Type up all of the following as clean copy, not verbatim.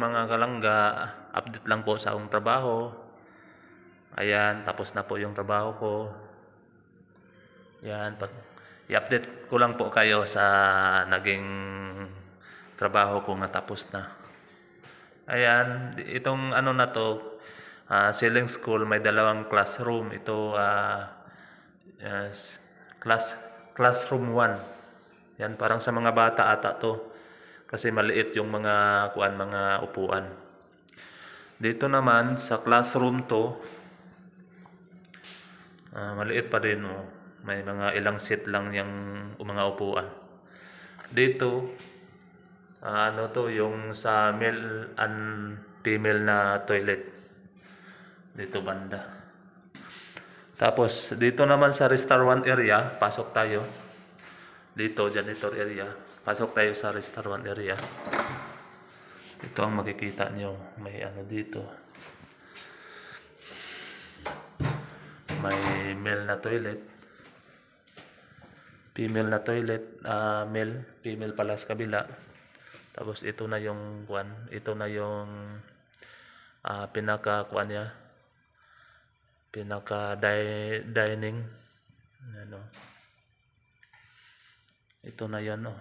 mga kalangga, update lang po sa akong trabaho. Ayan, tapos na po yung trabaho ko. Yan, i-update ko lang po kayo sa naging trabaho ko nga tapos na. Ayan, itong ano na to, Sailing School, may dalawang classroom. Ito, classroom 1. Yan, parang sa mga bata ata to. Kasi maliit yung mga mga upuan. Dito naman sa classroom to, maliit pa din, oh. May mga ilang seat lang yung mga upuan. Dito, ano to, yung sa male and female na toilet. Dito banda. Tapos dito naman sa restaurant area, pasok tayo. Dito, janitor area. Pasok tayo sa restaurant area. Ito ang makikita nyo. May ano dito. May male na toilet. Female na toilet. Male. Female pala sa kabila. Tapos ito na yung kuan. Ito na yung pinaka kuan niya. Pinaka dining. Ano. Ito na yan, oh.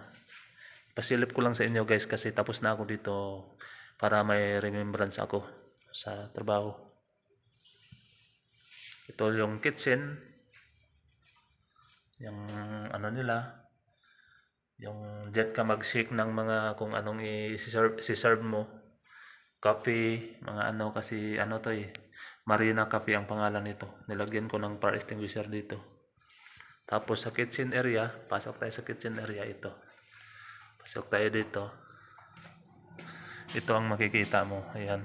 Pasilip ko lang sa inyo guys kasi tapos na ako dito para may remembrance ako sa trabaho. Ito yung kitchen. Yung ano nila. Yung jet ka mag-shake ng mga kung anong i-serve mo. Coffee, mga ano kasi ano to eh. Marina Coffee ang pangalan nito. Nilagyan ko ng fire extinguisher dito. Tapos sa kitchen area, pasok tayo sa kitchen area ito. Pasok tayo dito. Ito ang makikita mo. Ayan,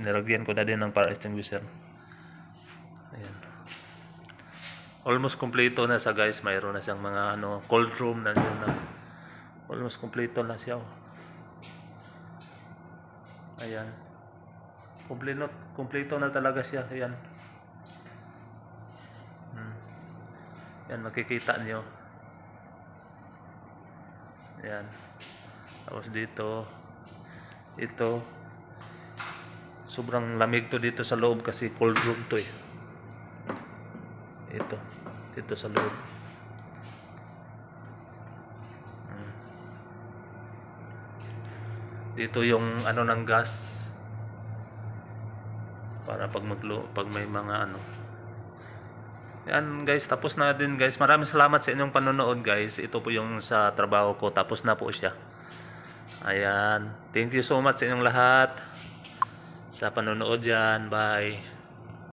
nilagyan ko na din ng fire extinguisher. Ayan. Almost kompleto na sa guys. Mayroon na siyang mga ano, cold room na yun na. Almost kompleto na siya. Ayan. Kompleto na talaga siya. Ayan. Yan, makikita nyo. Yan. Tapos dito, ito, sobrang lamig to dito sa loob kasi cold room to eh. Ito, dito sa loob. Dito yung ano ng gas para pag may mga ano. Yan guys, tapos na din guys. Maraming salamat sa inyong panonood guys. Ito po yung sa trabaho ko. Tapos na po siya. Ayan. Thank you so much sa inyong lahat sa panonood dyan. Bye.